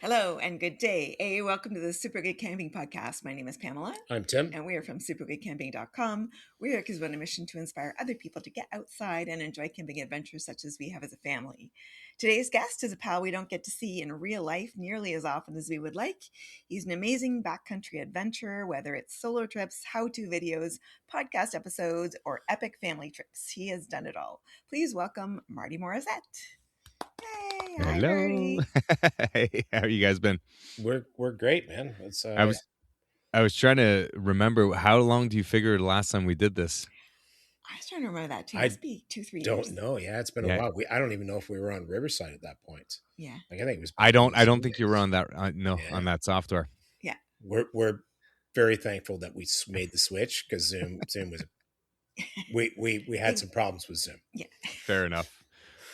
Hello and good day. Hey, welcome to the Super Good Camping Podcast. My name is Pamela. I'm Tim. And we are from supergoodcamping.com. We're here because we're on a mission to inspire other people to get outside and enjoy camping adventures such as we have as a family. Today's guest is a pal we don't get to see in real life nearly as often as we would like. He's an amazing backcountry adventurer, whether it's solo trips, how-to videos, podcast episodes, or epic family trips. He has done it all. Please welcome Marty Morissette. Hey, hi, Hello. Marty. Hey, how you guys been? We're great, man. It's I was trying to remember, how long do you figure the last time we did this? I was trying to remember that too. It must be 2-3 years. Don't know. Yeah, it's been a while. I don't even know if we were on Riverside at that point. Yeah. Like, I think it was. I don't think you were on that. On that software. Yeah. We're very thankful that we made the switch because Zoom was. We had some problems with Zoom. Yeah. Fair enough.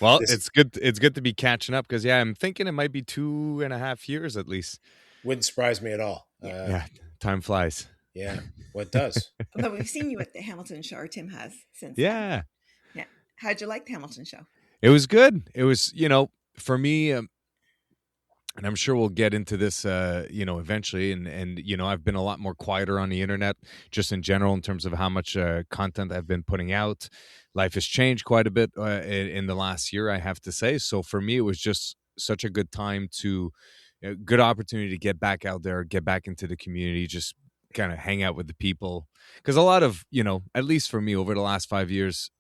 Well, it's good. It's good to be catching up because I'm thinking it might be 2.5 years at least. Wouldn't surprise me at all. Yeah, time flies. Yeah, well, it does. Although we've seen you at the Hamilton show, or Tim has since. Yeah. Then. Yeah. How'd you like the Hamilton show? It was good. It was, for me, and I'm sure we'll get into this, eventually. And I've been a lot more quieter on the internet, just in general, in terms of how much content I've been putting out. Life has changed quite a bit in the last year, I have to say. So for me, it was just such a good time good opportunity to get back out there, get back into the community, just kind of hang out with the people. Because a lot of, at least for me, over the last 5 years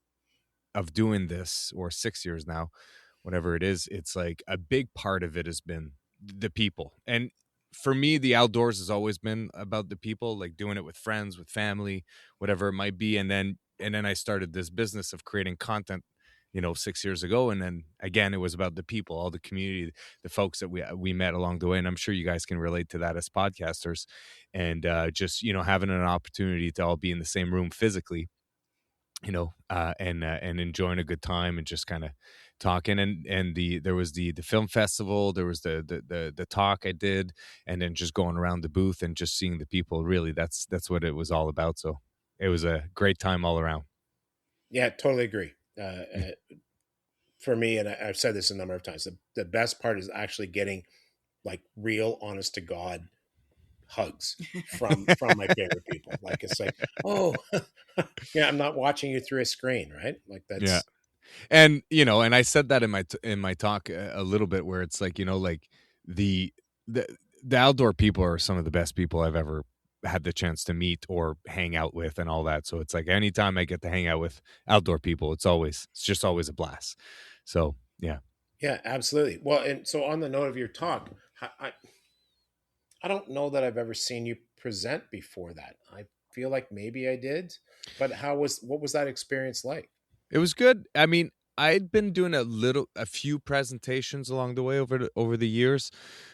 of doing this, or 6 years now, whatever it is, it's like a big part of it has been the people. And for me, the outdoors has always been about the people, like doing it with friends, with family, whatever it might be. And then I started this business of creating content, 6 years ago. And then again, it was about the people, all the community, the folks that we met along the way. And I'm sure you guys can relate to that as podcasters, and just, having an opportunity to all be in the same room physically, and enjoying a good time and just kind of talking. And there was the film festival, there was the talk I did, and then just going around the booth and just seeing the people. Really, that's what it was all about. So it was a great time all around. Yeah, totally agree. For me, and I've said this a number of times, the best part is actually getting like real, honest to God hugs from my favorite people. Like, it's like, oh, yeah, I'm not watching you through a screen, right? Like, that's. Yeah. And and I said that in my talk a little bit, where it's like, like the outdoor people are some of the best people I've ever had the chance to meet or hang out with and all that. So it's like, anytime I get to hang out with outdoor people, it's just always a blast. So yeah. Yeah, absolutely. Well, and so on the note of your talk, I don't know that I've ever seen you present before that. I feel like maybe I did, but what was that experience like? It was good. I mean, I'd been doing a few presentations along the way over the years,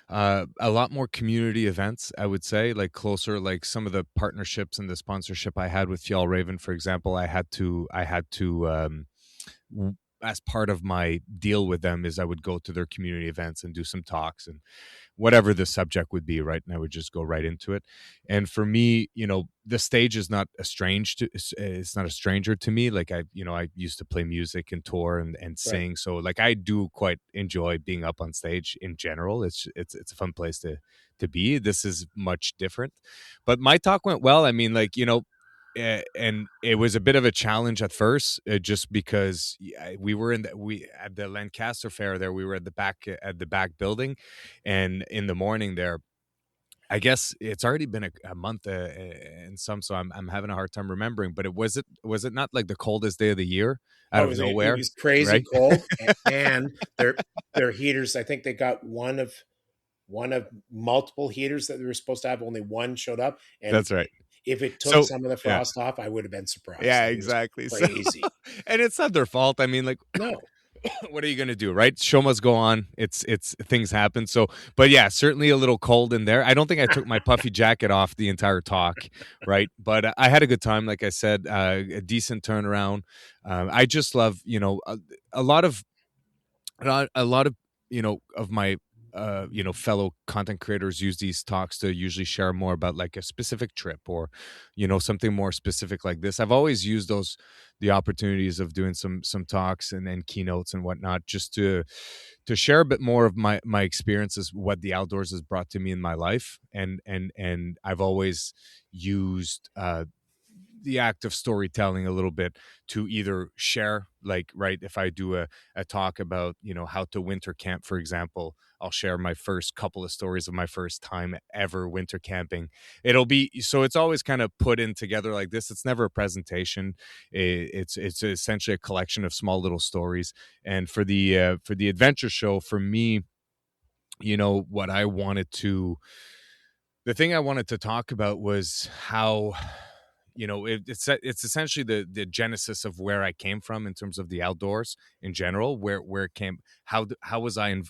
a lot more community events, I would say, like closer, like some of the partnerships and the sponsorship I had with Fjall Raven, for example. I had to as part of my deal with them, is I would go to their community events and do some talks and whatever the subject would be, right? And I would just go right into it. And for me, the stage is not it's not a stranger to me. Like, I used to play music and tour and sing. Right. So like, I do quite enjoy being up on stage in general. It's a fun place to be. This is much different, but my talk went well. I mean, like, and it was a bit of a challenge at first, just because we were at the Lancaster Fair there. We were at the back building, and in the morning there, I guess it's already been a month and some, so I'm having a hard time remembering. But was it not like the coldest day of the year out of nowhere? It was crazy, right? Cold, and their heaters. I think they got one of multiple heaters that they were supposed to have. Only one showed up, and that's right. If it took some of the frost off, I would have been surprised. Yeah, exactly. Crazy. And it's not their fault. I mean, like, no. What are you going to do, right? Show must go on. It's things happen. So, but yeah, certainly a little cold in there. I don't think I took my puffy jacket off the entire talk, right? But I had a good time. Like I said, a decent turnaround. I just love, a lot of of fellow content creators use these talks to usually share more about like a specific trip or, something more specific like this. I've always used the opportunities of doing some talks and keynotes and whatnot, just to share a bit more of my experiences, what the outdoors has brought to me in my life. And I've always used the act of storytelling a little bit to either share, like, right, if I do a talk about, how to winter camp, for example, I'll share my first couple of stories of my first time ever winter camping. So it's always kind of put in together like this. It's never a presentation. It's essentially a collection of small little stories. And for the adventure show, for me, what I wanted to the thing I wanted to talk about was how, it's essentially the genesis of where I came from in terms of the outdoors in general. Where it came, how was I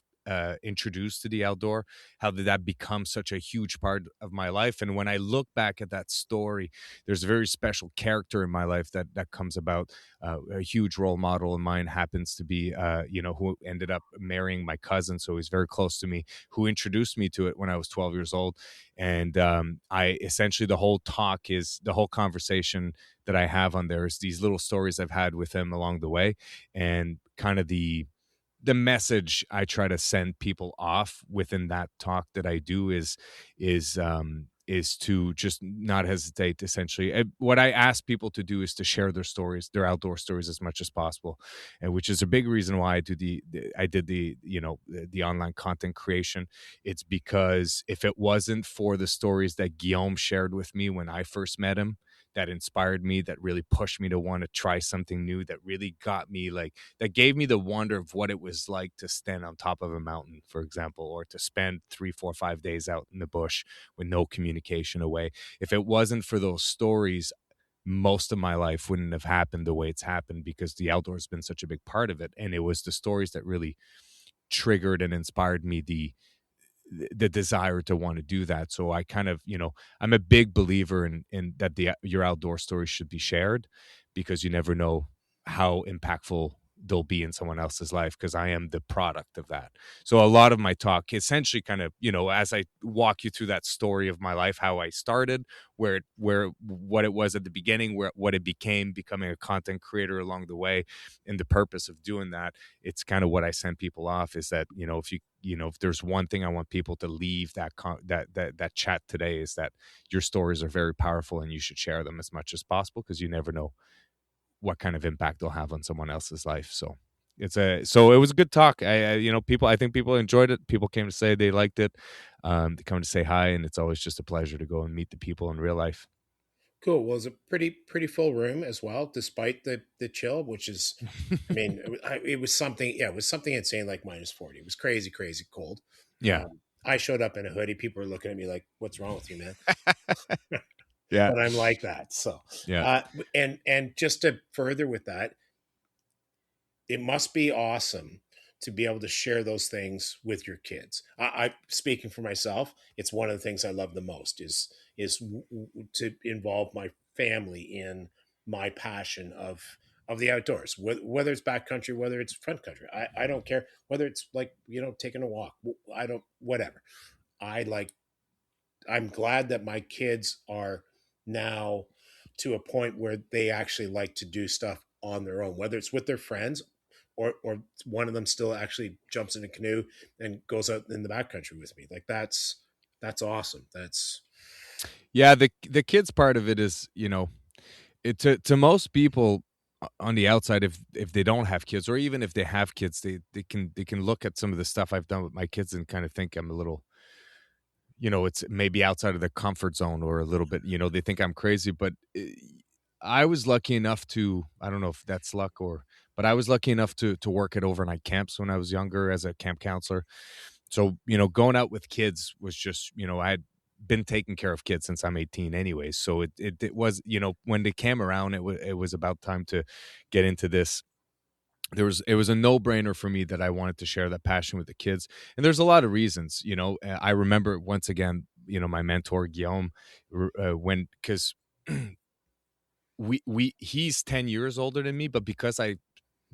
introduced to the outdoor? How did that become such a huge part of my life? And when I look back at that story, there's a very special character in my life that comes about. A huge role model of mine happens to be, who ended up marrying my cousin, so he's very close to me, who introduced me to it when I was 12 years old. And I essentially, the whole conversation that I have on there is these little stories I've had with him along the way, and kind of the message I try to send people off within that talk that I do is to just not hesitate. Essentially, what I ask people to do is to share their stories, their outdoor stories, as much as possible, and which is a big reason why I did the online content creation. It's because if it wasn't for the stories that Guillaume shared with me when I first met him, that inspired me, that really pushed me to want to try something new, that really got me, like, that gave me the wonder of what it was like to stand on top of a mountain, for example, or to spend 3, 4, 5 days out in the bush with no communication away. If it wasn't for those stories, most of my life wouldn't have happened the way it's happened, because the outdoors has been such a big part of it. And it was the stories that really triggered and inspired me the desire to want to do that. So I kind of, I'm a big believer in that your outdoor stories should be shared, because you never know how impactful they'll be in someone else's life, because I am the product of that. So a lot of my talk essentially kind of, as I walk you through that story of my life, how I started, what it was at the beginning, what it became, becoming a content creator along the way, and the purpose of doing that, it's kind of what I send people off, is that, if there's one thing I want people to leave that chat today, is that your stories are very powerful and you should share them as much as possible, because you never know what kind of impact they'll have on someone else's life. So it was a good talk. I think people enjoyed it. People came to say they liked it. They come to say hi, and it's always just a pleasure to go and meet the people in real life. Cool. Well, it was a pretty full room as well, despite the chill, which is, I mean, it was something. Yeah, it was something insane, like -40. It was crazy, crazy cold. Yeah. I showed up in a hoodie. People were looking at me like, "What's wrong with you, man?" Yeah. But I'm like that. So, Yeah. and just to further with that, it must be awesome to be able to share those things with your kids. I speaking for myself, it's one of the things I love the most is to involve my family in my passion of the outdoors, whether it's backcountry, whether it's front country. I don't care whether it's like, taking a walk. I don't, whatever. I like, I'm glad that my kids are now to a point where they actually like to do stuff on their own, whether it's with their friends or one of them still actually jumps in a canoe and goes out in the backcountry with me. Like that's awesome. That's Yeah. The kids part of it is, it to most people on the outside, if they don't have kids, or even if they have kids, they can look at some of the stuff I've done with my kids and kind of think I'm a little, it's maybe outside of their comfort zone, or a little bit, they think I'm crazy. But I was lucky enough to, I don't know if that's luck, but I was lucky enough to work at overnight camps when I was younger as a camp counselor. So, going out with kids was just, I had been taking care of kids since I'm 18 anyways. So it was, when they came around, it was about time to get into this. It was a no-brainer for me that I wanted to share that passion with the kids. And there's a lot of reasons. I remember, once again, my mentor Guillaume, because he's 10 years older than me, but because I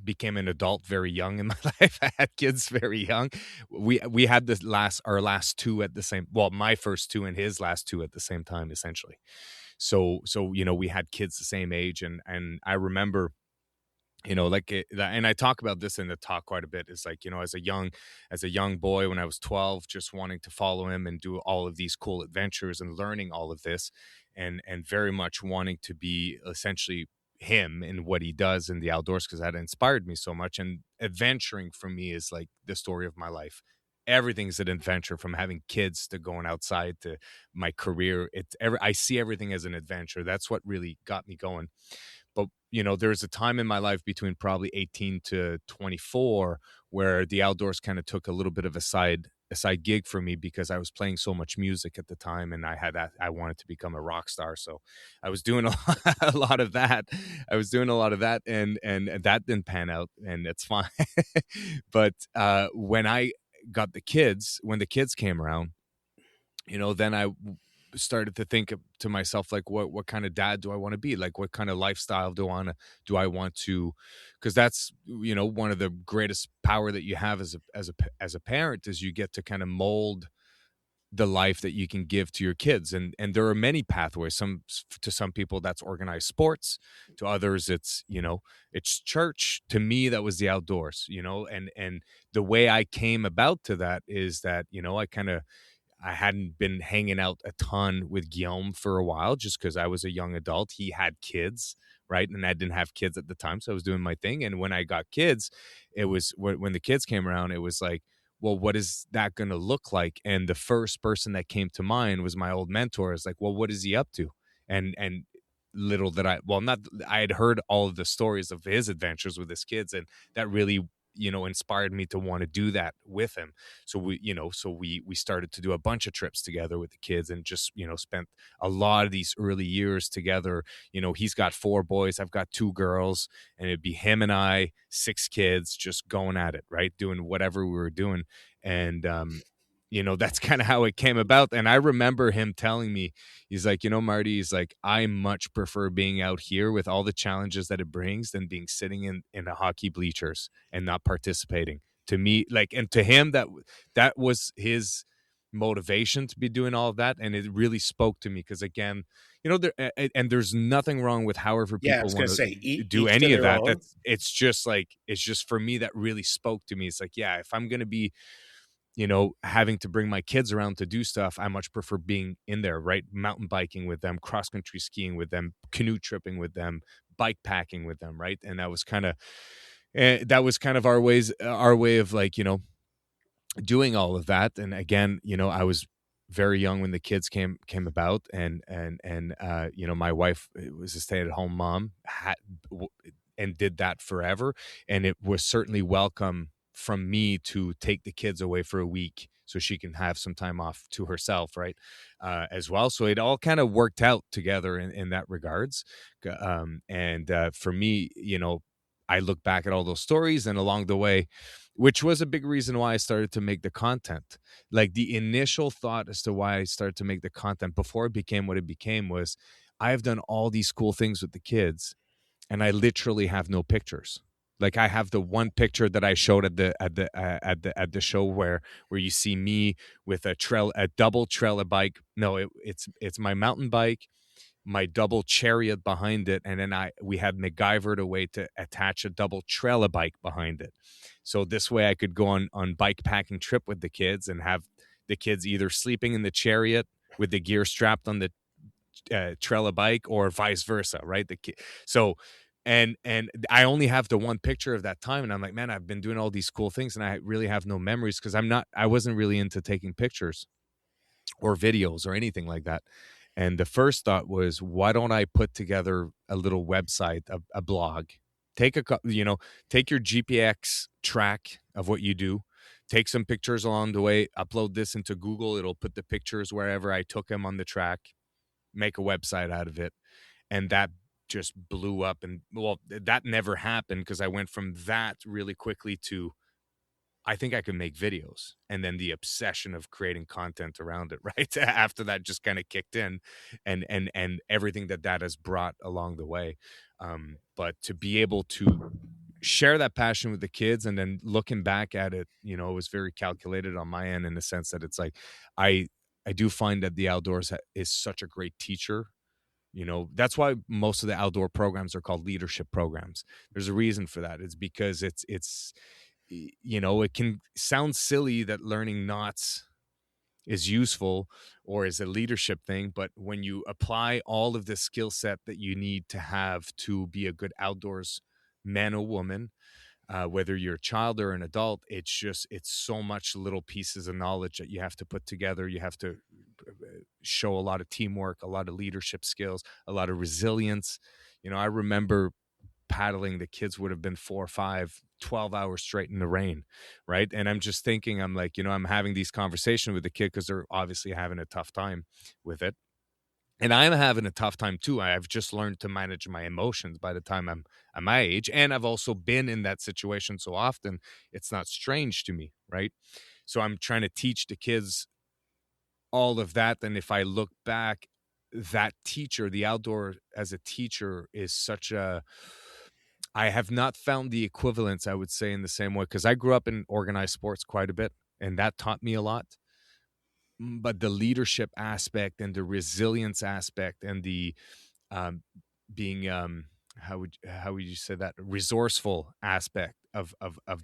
became an adult very young in my life. I had kids very young. We had our last two at the same, well, my first two and his last two at the same time, essentially. So we had kids the same age, and I remember, and I talk about this in the talk quite a bit. Is like, as a young boy, when I was 12, just wanting to follow him and do all of these cool adventures and learning all of this, and very much wanting to be essentially him in what he does in the outdoors, because that inspired me so much. And adventuring for me is like the story of my life. Everything's an adventure, from having kids to going outside to my career. I see everything as an adventure. That's what really got me going. But there's a time in my life between probably 18 to 24 where the outdoors kind of took a little bit of a side gig for me, because I was playing so much music at the time, and I wanted to become a rock star. So I was doing a lot of that. And that didn't pan out, and it's fine. But when the kids came around, then I started to think to myself, like, what kind of dad do I want to be? Like, what kind of lifestyle do I want to, because that's, one of the greatest power that you have as a parent, is you get to kind of mold the life that you can give to your kids. And there are many pathways. To some people that's organized sports, to others it's church. To me, that was the outdoors. And the way I came about to that is that, I hadn't been hanging out a ton with Guillaume for a while, just because I was a young adult. He had kids, right? And I didn't have kids at the time, so I was doing my thing. And when I got kids, it was when the kids came around, it was like, well, what is that going to look like? And the first person that came to mind was my old mentor. It's like, well, what is he up to? And little that I had heard all of the stories of his adventures with his kids, and that really inspired me to want to do that with him. So we started to do a bunch of trips together with the kids, and just spent a lot of these early years together. He's got 4 boys, I've got 2 girls, and it'd be him and I, 6 kids, just going at it, right, doing whatever we were doing. And that's kind of how it came about. And I remember him telling me, he's like, Marty, he's like, I much prefer being out here with all the challenges that it brings than being sitting in the hockey bleachers and not participating. To me, like, and to him, that was his motivation to be doing all of that. And it really spoke to me, because again, and there's nothing wrong with however Yeah, I people was want going to to say, do each to any of their that. own. It's just for me, that really spoke to me. It's like, yeah, if I'm going to be having to bring my kids around to do stuff, I much prefer being in there, right? Mountain biking with them, cross country skiing with them, canoe tripping with them, bike packing with them, right? And that was kind of our way of, like, doing all of that. And again, I was very young when the kids came about, and my wife was a stay-at-home mom, and did that forever. And it was certainly welcome from me to take the kids away for a week so she can have some time off to herself, right? As well. So it all kind of worked out together in that regards. And for me, I look back at all those stories, and along the way, which was a big reason why I started to make the content. Like, the initial thought as to why I started to make the content before it became what it became was, I've done all these cool things with the kids, and I literally have no pictures. Like, I have the one picture that I showed at the show where you see me with a double trailer bike. No, it's my mountain bike, my double chariot behind it, and then we had MacGyvered a way to attach a double trailer bike behind it. So this way I could go on bike packing trip with the kids, and have the kids either sleeping in the chariot with the gear strapped on the trailer bike, or vice versa, right? So and I only have the one picture of that time, and I'm like, man, I've been doing all these cool things, and I really have no memories, because I wasn't really into taking pictures or videos or anything like that. And the first thought was, why don't I put together a little website, a blog? Take take your GPX track of what you do, take some pictures along the way, upload this into Google. It'll put the pictures wherever I took them on the track, make a website out of it. And that just blew up. And well, that never happened, because I went from that really quickly to, I think I can make videos. And then the obsession of creating content around it, right? After that just kind of kicked in, and everything that has brought along the way. But to be able to share that passion with the kids. And then looking back at it, it was very calculated on my end, in the sense that it's like, I I do find that the outdoors is such a great teacher. That's why most of the outdoor programs are called leadership programs. There's a reason for that. It's because it can sound silly that learning knots is useful or is a leadership thing, but when you apply all of the skill set that you need to have to be a good outdoors man or woman, whether you're a child or an adult, it's so much little pieces of knowledge that you have to put together. You have to show a lot of teamwork, a lot of leadership skills, a lot of resilience. I remember paddling, the kids would have been 4 or 5, 12 hours straight in the rain, right? And I'm just thinking, I'm like, I'm having these conversations with the kid because they're obviously having a tough time with it. And I'm having a tough time too. I've just learned to manage my emotions by the time I'm at my age. And I've also been in that situation so often, it's not strange to me, right? So I'm trying to teach the kids all of that. And if I look back, that teacher, the outdoor as a teacher, is I have not found the equivalence, I would say, in the same way, because I grew up in organized sports quite a bit, and that taught me a lot. But the leadership aspect and the resilience aspect and the being how would you say that, resourceful aspect of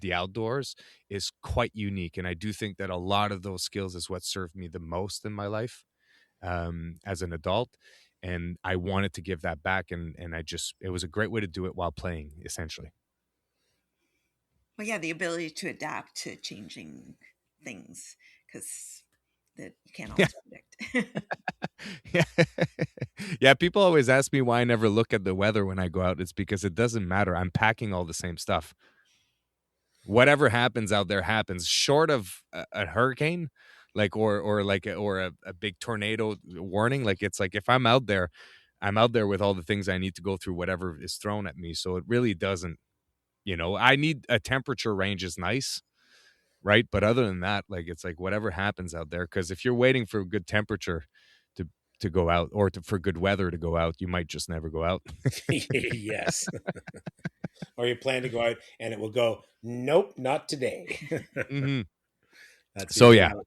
the outdoors is quite unique. And I do think that a lot of those skills is what served me the most in my life as an adult. And I wanted to give that back, and it was a great way to do it while playing, essentially. Well, yeah, the ability to adapt to changing things, because that you can't Yeah. always predict. Yeah. Yeah, people always ask me why I never look at the weather when I go out. It's because it doesn't matter. I'm packing all the same stuff. Whatever happens out there happens, short of a hurricane, like or a big tornado warning. Like, it's like, if I'm out there with all the things I need to go through whatever is thrown at me. So it really doesn't, I need a temperature range is nice, right? But other than that, like, it's like whatever happens out there. Because if you're waiting for a good temperature to go out, or for good weather to go out, you might just never go out. Yes. Or you plan to go out and it will go, nope, not today. Mm-hmm. That's So usually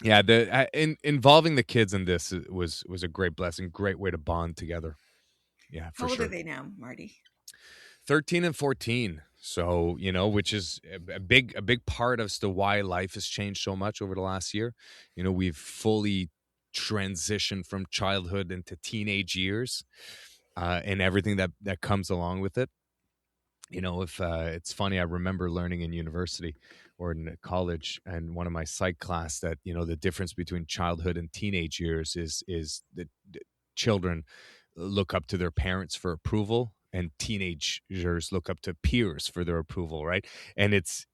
yeah, involving the kids in this was a great blessing, great way to bond together. Yeah, for How old are sure. they now, Marty? 13 and 14. So, which is a big part as to why life has changed so much over the last year. We've fully transitioned from childhood into teenage years, and everything that comes along with it. If it's funny, I remember learning in university or in college, and one of my psych class, that the difference between childhood and teenage years is that children look up to their parents for approval, and teenagers look up to peers for their approval, right? And it's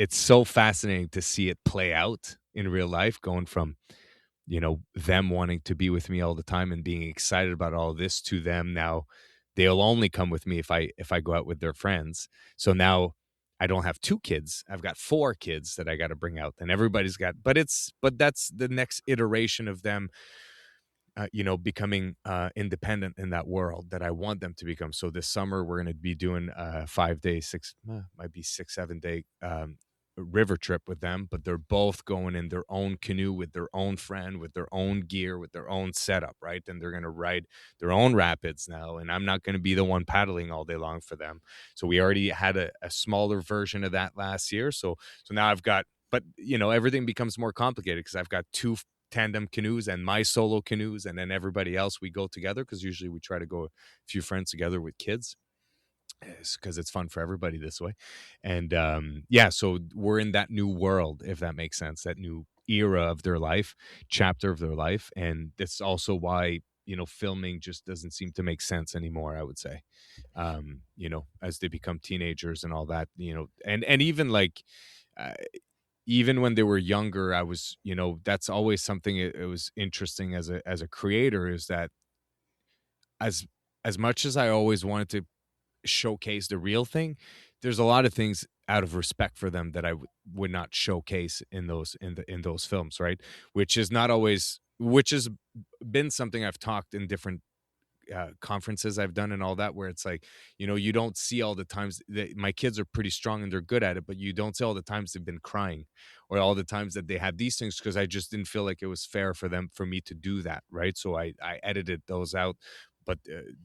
so fascinating to see it play out in real life, going from them wanting to be with me all the time and being excited about all this, to them now they'll only come with me if I go out with their friends. So now I don't have 2 kids, I've got 4 kids that I got to bring out, and everybody's got, but that's the next iteration of them becoming independent in that world that I want them to become. So this summer we're going to be doing a 5-day, might be 6, 7-day river trip with them, but they're both going in their own canoe with their own friend, with their own gear, with their own setup, right? And they're going to ride their own rapids now, and I'm not going to be the one paddling all day long for them. So we already had a smaller version of that last year. So now I've got, but everything becomes more complicated because I've got 2 tandem canoes and my solo canoes, and then everybody else we go together, because usually we try to go a few friends together with kids, because it's fun for everybody this way. And so we're in that new world, if that makes sense, that new era of their life, chapter of their life. And that's also why filming just doesn't seem to make sense anymore, I would say. As they become teenagers and all that, and even like even when they were younger, I was, that's always something, it was interesting as a creator, is that as much as I always wanted to showcase the real thing, there's a lot of things out of respect for them that I would not showcase in those films, right? Which has been something I've talked in different conferences I've done and all that, where it's like, you don't see all the times that my kids are pretty strong and they're good at it, but you don't see all the times they've been crying or all the times that they had these things, because I just didn't feel like it was fair for me to do that. Right. So I edited those out, but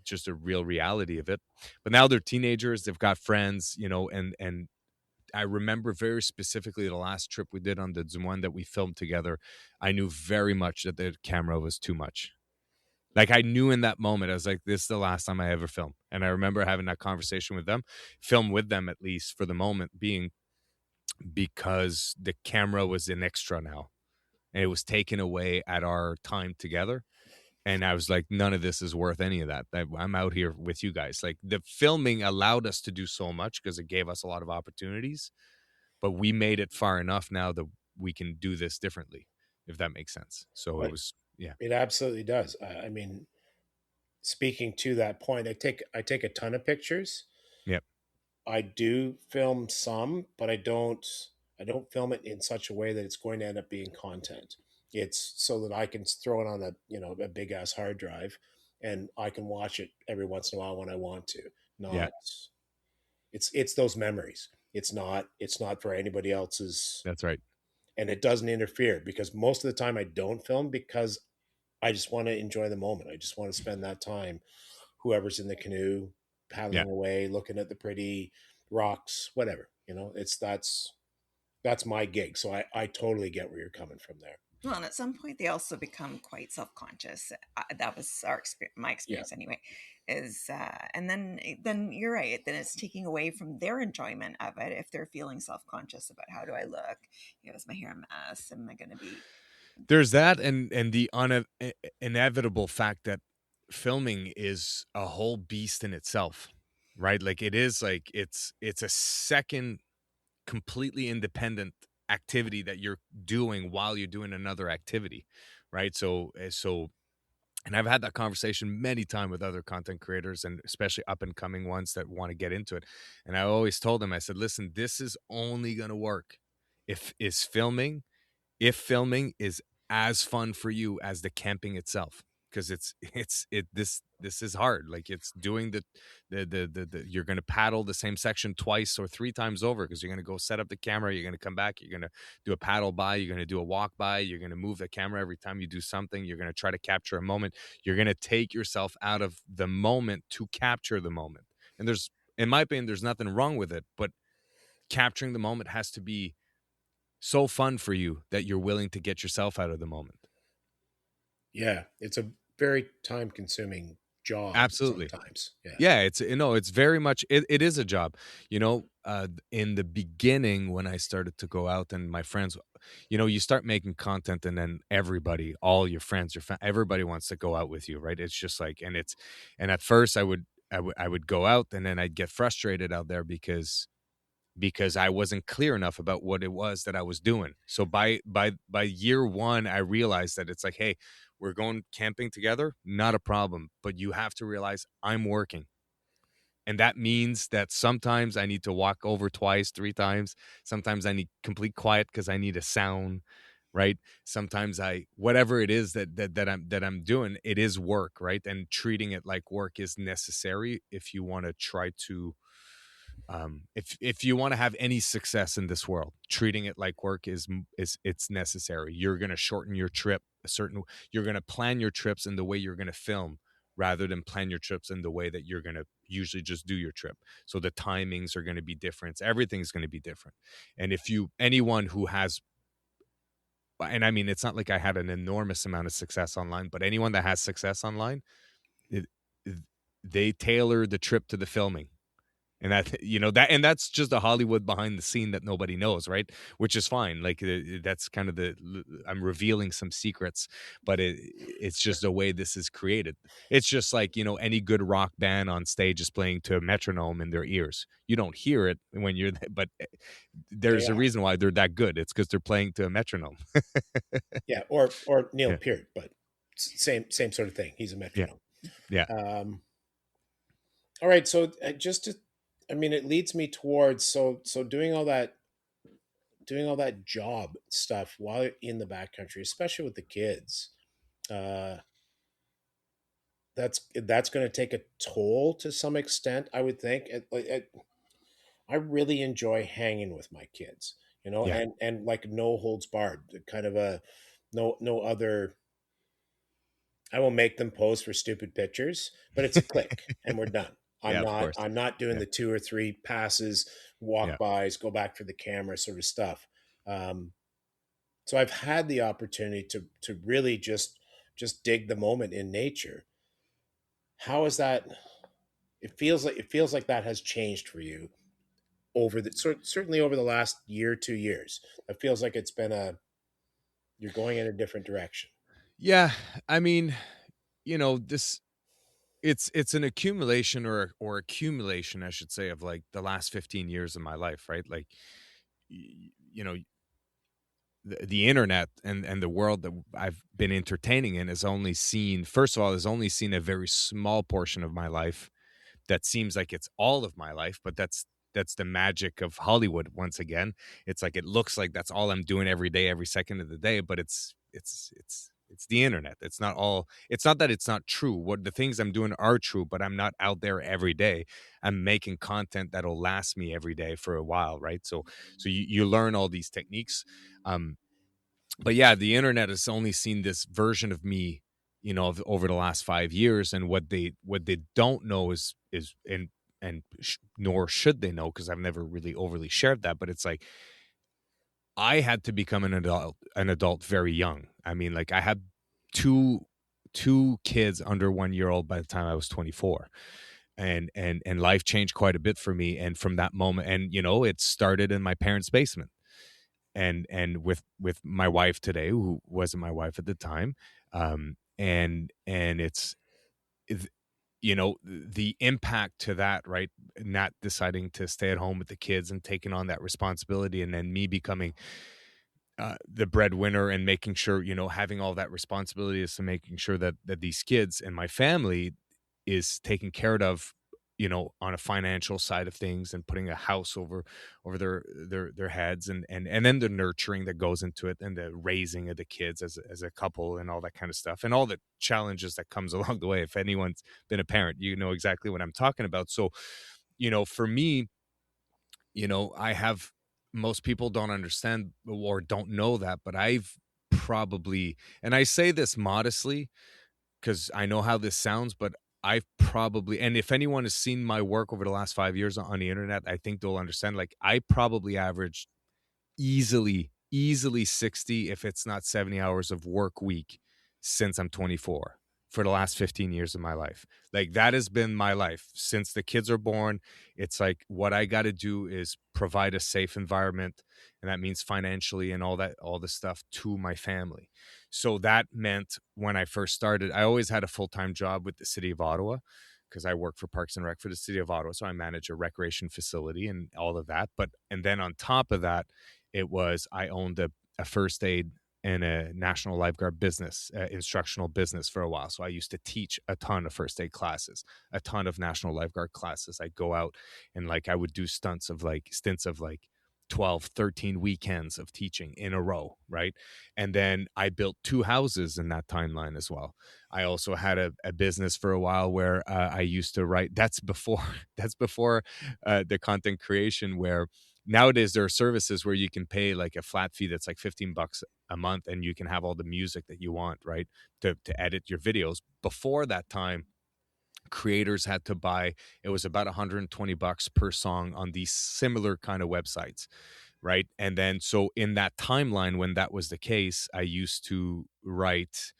just a real reality of it. But now they're teenagers, they've got friends, and I remember very specifically the last trip we did on the Des Moines that we filmed together. I knew very much that the camera was too much. Like, I knew in that moment, I was like, this is the last time I ever film. And I remember having that conversation with them, film with them at least for the moment being, because the camera was an extra now. And it was taken away at our time together. And I was like, none of this is worth any of that. I'm out here with you guys. Like, the filming allowed us to do so much because it gave us a lot of opportunities, but we made it far enough now that we can do this differently, if that makes sense. So it But was, yeah. it absolutely does. I mean, speaking to that point, I take a ton of pictures. Yep. I do film some, but I don't film it in such a way that it's going to end up being content. It's so that I can throw it on a big ass hard drive, and I can watch it every once in a while when I want to. Yeah. Not it's those memories. It's not for anybody else's, That's right. and it doesn't interfere, because most of the time I don't film because I just want to enjoy the moment. I just want to spend that time, whoever's in the canoe, Yeah. paddling away, looking at the pretty rocks, whatever. That's my gig. So I totally get where you're coming from there. Well, and at some point they also become quite self-conscious. That was my Yeah. experience anyway. And then you're right. Then it's taking away from their enjoyment of it if they're feeling self-conscious about how do I look? Is my hair a mess? Am I going to be? There's that, and the inevitable fact that filming is a whole beast in itself, right? Like, it is, like, it's a second completely independent activity that you're doing while you're doing another activity, right? So and I've had that conversation many times with other content creators, and especially up and coming ones that want to get into it. And I always told them, I said, listen, this is only going to work if filming is as fun for you as the camping itself, because this is hard. Like, it's doing the you're going to paddle the same section twice or three times over, because you're going to go set up the camera, you're going to come back, you're going to do a paddle by, you're going to do a walk by, you're going to move the camera every time you do something, you're going to try to capture a moment, you're going to take yourself out of the moment to capture the moment. And in my opinion, there's nothing wrong with it, but capturing the moment has to be so fun for you that you're willing to get yourself out of the moment. Yeah. It's a very time consuming job Absolutely. sometimes. Yeah. Yeah, it's very much, it is a job. In the beginning, when I started to go out and my friends, you start making content, and then everybody, all your friends, everybody wants to go out with you, right? It's just like, and at first I would go out, and then I'd get frustrated out there because I wasn't clear enough about what it was that I was doing. So by year one, I realized that it's like, hey, we're going camping together, not a problem, but you have to realize I'm working. And that means that sometimes I need to walk over twice, three times. Sometimes I need complete quiet because I need a sound, right? Sometimes whatever it is that I'm doing, it is work, right? And treating it like work is necessary if you want to try to if you want to have any success in this world. Treating it like work is it's necessary. You're going to shorten your trip you're going to plan your trips in the way you're going to film, rather than plan your trips in the way that you're going to usually just do your trip. So the timings are going to be different, everything's going to be different. And anyone who has, and I mean, it's not like I had an enormous amount of success online, but anyone that has success online, it, they tailor the trip to the filming. And and that's just the Hollywood behind the scene that nobody knows, right? Which is fine. Like, that's kind of I'm revealing some secrets, but it's just the way this is created. It's just like, any good rock band on stage is playing to a metronome in their ears. You don't hear it when you're there, but there's a Yeah. reason why they're that good. It's because they're playing to a metronome. Yeah. Or Neil Yeah. Peart, but same sort of thing. He's a Yeah. metronome. Yeah. All right. So it leads me towards, so doing all that job stuff while you're in the backcountry, especially with the kids. that's going to take a toll to some extent, I would think. I really enjoy hanging with my kids, Yeah. and like no holds barred, kind of a no other. I will make them pose for stupid pictures, but it's a click and we're done. Yeah, of course. I'm not doing Yeah. the two or three passes, Yeah. walk bys, go back for the camera sort of stuff. So I've had the opportunity to really just dig the moment in nature. How is that? It feels like that has changed for you over certainly over the last year, 2 years. It feels like you're going in a different direction. Yeah. I mean, this it's an accumulation or accumulation, I should say, of like the last 15 years of my life, right? Like you know, the internet and the world that I've been entertaining in has only seen, first of all, has only seen a very small portion of my life that seems like it's all of my life, but that's the magic of Hollywood once again. It's like it looks like that's all I'm doing every day, every second of the day, but it's the internet. It's not all, it's not that it's not true. What the things I'm doing are true, but I'm not out there every day. I'm making content that'll last me every day for a while, right? So you learn all these techniques. Um but yeah, the internet has only seen this version of me, over the last 5 years, and what they don't know is nor should they know, because I've never really overly shared that. But it's like I had to become an adult very young. I mean, like I had two kids under 1 year old by the time I was 24, and life changed quite a bit for me. And from that moment, and it started in my parents' basement and with my wife today, who wasn't my wife at the time. And it's the impact to that, right? Not deciding to stay at home with the kids and taking on that responsibility, and then me becoming the breadwinner and making sure, having all that responsibility is to making sure that these kids and my family is taken care of, on a financial side of things, and putting a house over their heads, and then the nurturing that goes into it, and the raising of the kids as a couple, and all that kind of stuff, and all the challenges that comes along the way. If anyone's been a parent, you know exactly what I'm talking about. So, for me, I have, most people don't understand or don't know that, but I've probably, and I say this modestly because I know how this sounds, but I've probably, and if anyone has seen my work over the last 5 years on the internet, I think they'll understand. Like I probably averaged easily 60, if it's not 70 hours of work week since I'm 24, for the last 15 years of my life. Like that has been my life since the kids are born. It's like what I got to do is provide a safe environment, and that means financially and all the stuff to my family. So that meant when I first started, I always had a full-time job with the city of Ottawa, because I work for Parks and Rec for the city of Ottawa. So I manage a recreation facility and all of that. And then on top of that, I owned a first aid and a national lifeguard business, instructional business, for a while. So I used to teach a ton of first aid classes, a ton of national lifeguard classes. I'd go out and like I would do stints of like 12, 13 weekends of teaching in a row, right? And then I built two houses in that timeline as well. I also had a business for a while where I used to write. That's before the content creation, where nowadays there are services where you can pay like a flat fee that's like $15 a month, and you can have all the music that you want, right? To edit your videos. Before that time, creators had to buy, it was about $120 per song on these similar kind of websites, right? And then so in that timeline, when that was the case, I used to write,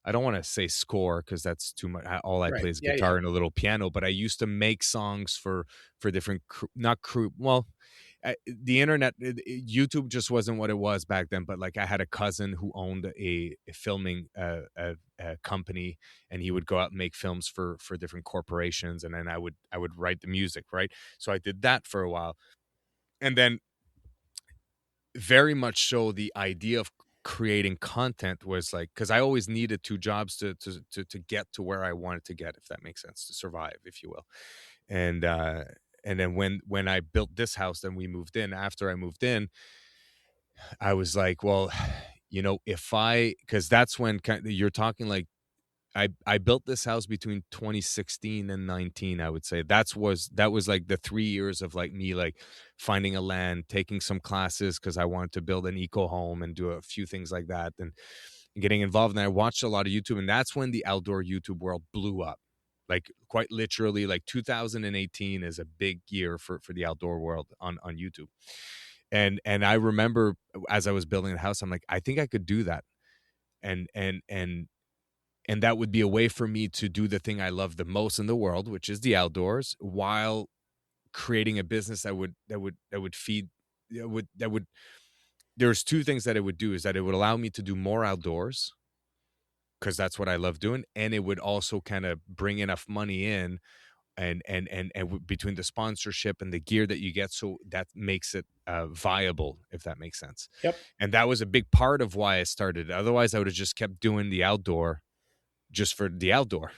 I don't want to say score because that's too much. All I Right. play is Yeah. Yeah. guitar and a little piano, but I used to make songs for different not crew. Well, the internet, YouTube just wasn't what it was back then. But like I had a cousin who owned a filming a company, and he would go out and make films for different corporations, and then I would write the music, right? So I did that for a while, and then very much so the idea of creating content was like, because I always needed two jobs to get to where I wanted to get, if that makes sense, to survive, if you will. And then when I built this house, then we moved in. After I moved in, I was like, well, if I, because that's when you're talking like I built this house between 2016 and 19, I would say. That was like the 3 years of like me like finding a land, taking some classes because I wanted to build an eco home and do a few things like that, and getting involved. And I watched a lot of YouTube, and that's when the outdoor YouTube world blew up. Like quite literally, like 2018 is a big year for the outdoor world on YouTube. And I remember as I was building the house, I'm like, I think I could do that. And that would be a way for me to do the thing I love the most in the world, which is the outdoors, while creating a business that would feed that would there's two things that it would do. Is that it would allow me to do more outdoors because that's what I love doing, and it would also kind of bring enough money in, and between the sponsorship and the gear that you get, so that makes it viable, if that makes sense. Yep. And that was a big part of why I started. Otherwise, I would have just kept doing the outdoor just for the outdoor,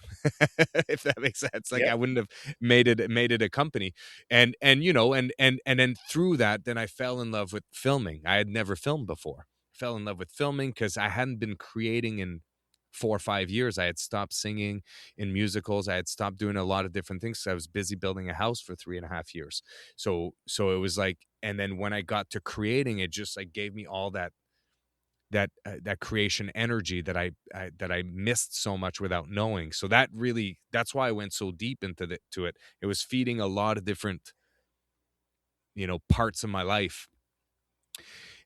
if that makes sense. Like I Yep. wouldn't have made it a company. And then through that, then I fell in love with filming. I had never filmed before. Fell in love with filming because I hadn't been creating in 4 or 5 years. I had stopped singing in musicals. I had stopped doing a lot of different things. I was busy building a house for 3.5 years. So it was like, and then when I got to creating, it just like gave me all that creation energy that I missed so much without knowing. So that's why I went so deep into it. It was feeding a lot of different, parts of my life.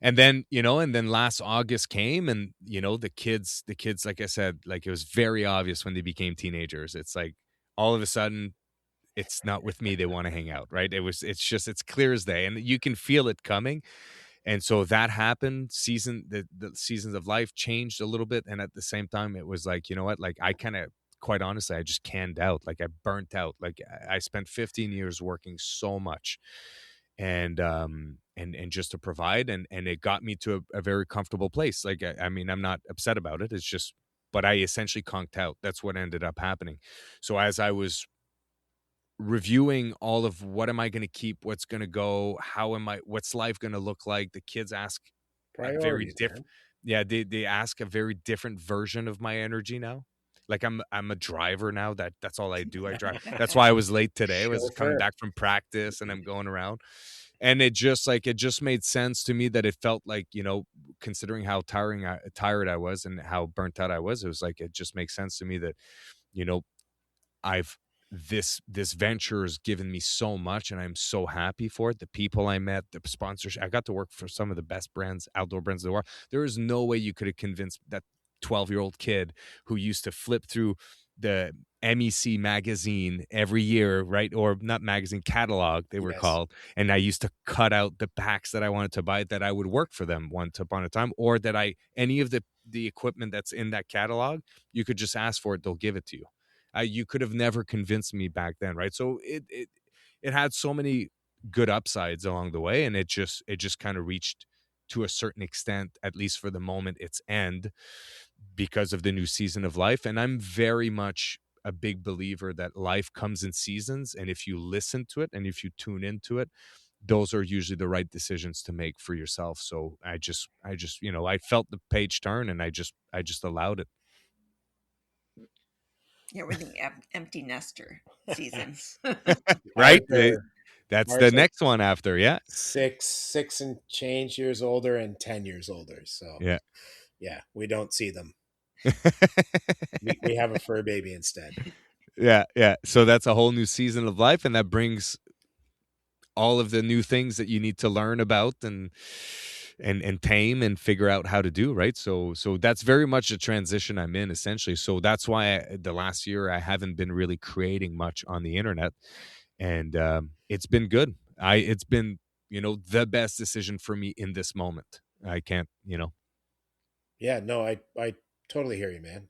And then, last August came, and the kids, like I said, like it was very obvious when they became teenagers. It's like all of a sudden it's not with me they want to hang out, right? It's clear as day, and you can feel it coming. And so that happened. The seasons of life changed a little bit. And at the same time, it was like, you know what, like I kind of, quite honestly, I just canned out. Like I burnt out. Like I spent 15 years working so much, and just to provide, and it got me to a very comfortable place. Like, I mean, I'm not upset about it. It's just, but I essentially conked out. That's what ended up happening. So as I was reviewing all of what am I going to keep, what's going to go, what's life going to look like, the kids ask a very Priorities, different, man. yeah, they ask a very different version of my energy now. Like I'm a driver now. That's all I do. I drive. That's why I was late today. I was coming Chauffeur. back from practice, and I'm going around. And it just made sense to me that it felt like, considering how tired I was and how burnt out I was, it was like, it just makes sense to me that, you know, I've this venture has given me so much, and I'm so happy for it. The people I met, the sponsorship, I got to work for some of the best brands, outdoor brands in the world. There is no way you could have convinced that 12-year-old kid who used to flip through the MEC magazine every year, right? Or not magazine, catalog, they were Yes. called. And I used to cut out the packs that I wanted to buy, that I would work for them once upon a time, or that any of the equipment that's in that catalog, you could just ask for it, they'll give it to you. You could have never convinced me back then, right? So it had so many good upsides along the way, and it just kind of reached, to a certain extent, at least for the moment, its end because of the new season of life. And I'm very much a big believer that life comes in seasons, and if you listen to it and if you tune into it, those are usually the right decisions to make for yourself. So I just I felt the page turn, and I just allowed it. Yeah, we're the empty nester season. Right? Ours are That's the ours are next one after. Yeah. six and change years older and 10 years older. So Yeah. yeah, we don't see them. We have a fur baby instead. Yeah, yeah. So that's a whole new season of life, and that brings all of the new things that you need to learn about, and tame and figure out how to do, right? So that's very much a transition I'm in, essentially. So that's why the last year I haven't been really creating much on the internet, and it's been good. It's been, the best decision for me in this moment. I can't. Yeah, no, I totally hear you, man.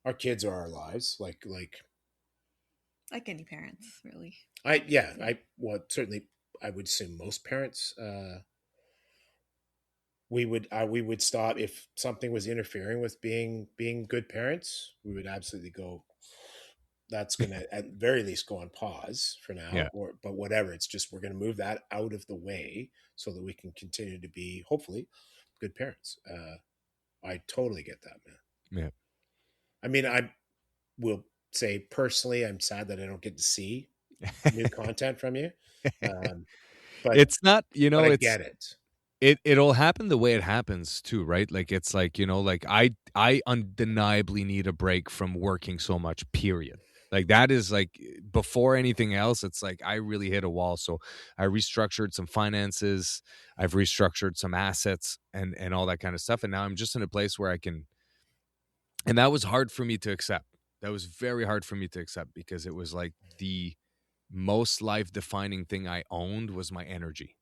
Our kids are our lives. Like any parents, really. Certainly I would assume most parents, we would stop if something was interfering with being good parents. We would absolutely go, that's going to at very least go on pause for now, Yeah. but whatever, it's just we're going to move that out of the way so that we can continue to be, hopefully, good parents. I totally get that, man. Yeah. I mean, I will say personally, I'm sad that I don't get to see new content from you. Um, but It's not, but I it's get it. it'll happen the way it happens too, right? Like it's like, like I undeniably need a break from working so much, period. Like that is like before anything else, it's like I really hit a wall. So I restructured some finances, I've restructured some assets and all that kind of stuff. And now I'm just in a place where I can, and that was hard for me to accept. That was very hard for me to accept because it was like the most life defining thing I owned was my energy.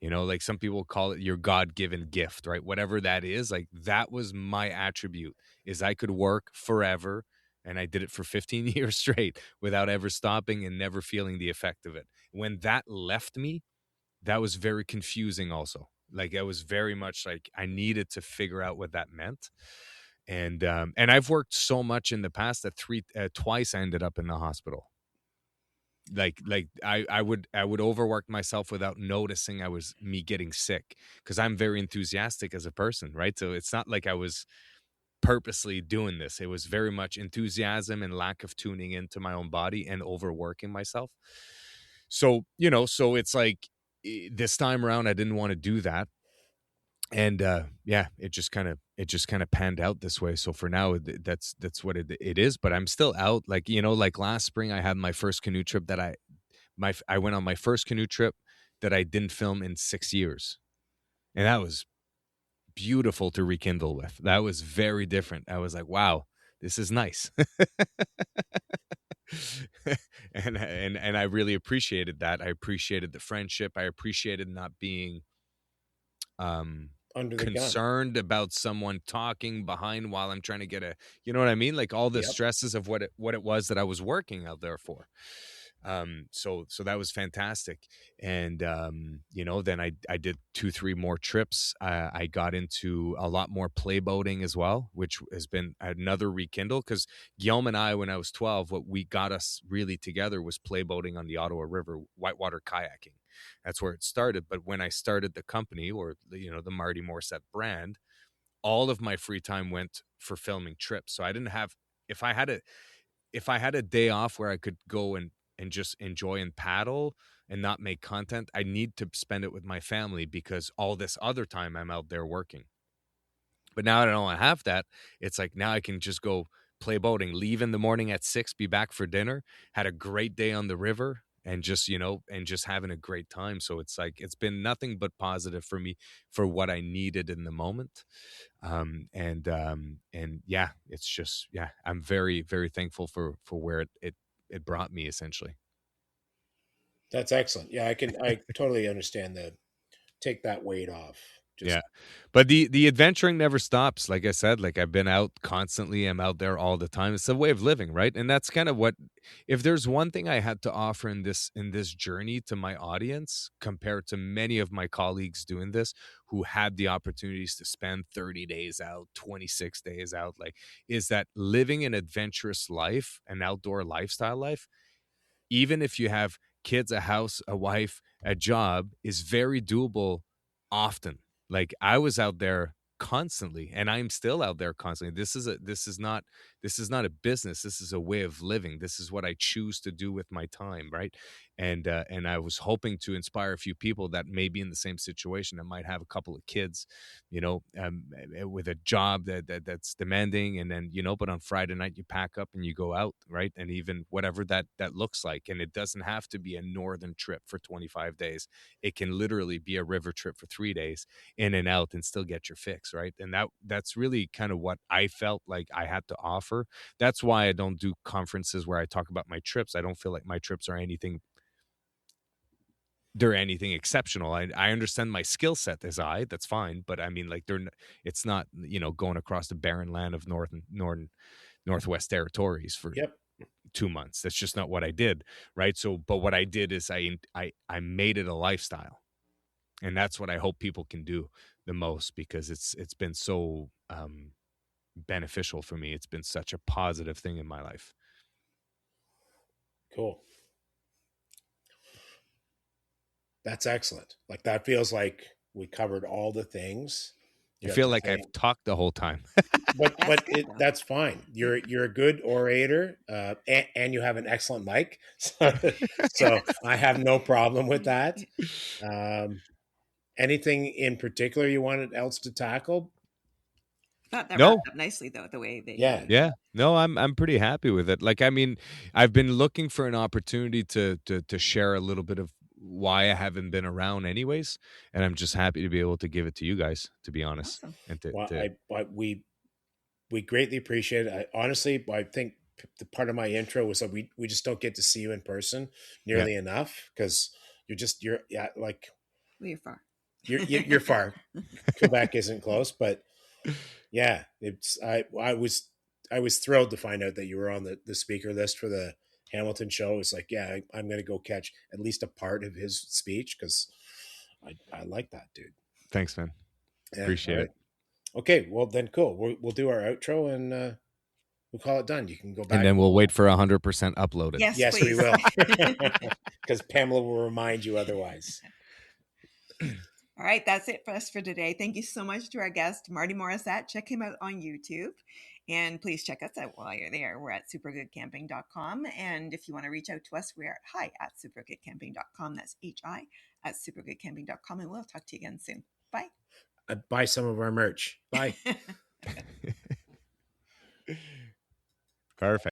Like some people call it your God-given gift, right? Whatever that is, like that was my attribute is I could work forever and I did it for 15 years straight without ever stopping and never feeling the effect of it. When that left me, that was very confusing also. Like it was very much like I needed to figure out what that meant. And I've worked so much in the past that twice I ended up in the hospital. Like I would overwork myself without noticing I was me getting sick because I'm very enthusiastic as a person, right? So it's not like I was purposely doing this. It was very much enthusiasm and lack of tuning into my own body and overworking myself. So so it's like this time around I didn't want to do that. And yeah, it just kind of panned out this way. So for now, that's what it is. But I'm still out. Like like last spring, I had my first canoe trip that I went on my first canoe trip that I didn't film in 6 years, and that was beautiful to rekindle with. That was very different. I was like, wow, this is nice. And I really appreciated that. I appreciated the friendship. I appreciated not being um Under the gun. concerned about someone talking behind while I'm trying to get you know what I mean? Like all the Yep. stresses of what it was that I was working out there for. So that was fantastic. And then I did 2-3 more trips. I got into a lot more play boating as well, which has been another rekindle because Guillaume and I, when I was 12, what we got us really together was play boating on the Ottawa River, whitewater kayaking. That's where it started. But when I started the company, or the Marty Morissette brand, all of my free time went for filming trips. So I didn't have, if I had a day off where I could go and just enjoy and paddle and not make content, I need to spend it with my family because all this other time I'm out there working. But now I don't have that. It's like now I can just go play boating, leave in the morning at 6, be back for dinner, had a great day on the river, and just having a great time. So it's like it's been nothing but positive for me for what I needed in the moment. And yeah, it's just, yeah, I'm very, very thankful for where it brought me essentially. That's excellent. Yeah, I totally understand the take that weight off. Yeah. Just But the adventuring never stops. Like I said, like I've been out constantly. I'm out there all the time. It's a way of living, right? And that's kind of what, if there's one thing I had to offer in this journey to my audience compared to many of my colleagues doing this who had the opportunities to spend 30 days out, 26 days out, like, is that living an adventurous life, an outdoor lifestyle life, even if you have kids, a house, a wife, a job, is very doable often. Like I was out there constantly and I'm still out there constantly. This is not a business. This is a way of living. This is what I choose to do with my time, right? And I was hoping to inspire a few people that may be in the same situation, that might have a couple of kids, with a job that's demanding, and then but on Friday night you pack up and you go out, right? And even whatever that looks like, and it doesn't have to be a northern trip for 25 days. It can literally be a river trip for 3 days, in and out, and still get your fix, right? And that's really kind of what I felt like I had to offer. That's why I don't do conferences where I talk about my trips. I don't feel like my trips are anything they're anything exceptional. I understand my skill set is that's fine, but I mean, like, it's not, going across the barren land of Northwest Territories for yep. 2 months. That's just not what I did, right? So, but what I did is I made it a lifestyle, and that's what I hope people can do the most, because it's been so beneficial for me. It's been such a positive thing in my life. Cool. That's excellent. Like that feels like we covered all the things I you have feel to like say. I've talked the whole time. That's good though. That's fine. You're a good orator, and you have an excellent mic, so Yes. I have no problem with that. Anything in particular you wanted else to tackle? Thought that wrapped No. up nicely though, the way that Yeah. Yeah. No, I'm pretty happy with it. Like, I mean, I've been looking for an opportunity to share a little bit of why I haven't been around anyways, and I'm just happy to be able to give it to you guys, to be honest. awesome. And Well, to we greatly appreciate it. Honestly, I think the part of my intro was that we just don't get to see you in person yeah. nearly enough because you're like Well, you're far. you're far. Quebec isn't close, but yeah, it's I was thrilled to find out that you were on the speaker list for the Hamilton show. It's like, yeah, I'm going to go catch at least a part of his speech because I like that dude. Thanks, man. Yeah, Appreciate all it. right. Okay, well then, cool. We'll do our outro and we'll call it done. You can go back. And then we'll wait for 100% uploaded. Yes, Yes, we please. will, because Pamela will remind you otherwise. All right, that's it for us for today. Thank you so much to our guest, Marty Morissette. Check him out on YouTube. And please check us out while you're there. We're at supergoodcamping.com. And if you want to reach out to us, we're at hi@supergoodcamping.com. That's hi@supergoodcamping.com. And we'll talk to you again soon. Bye. Buy some of our merch. Bye. Perfect.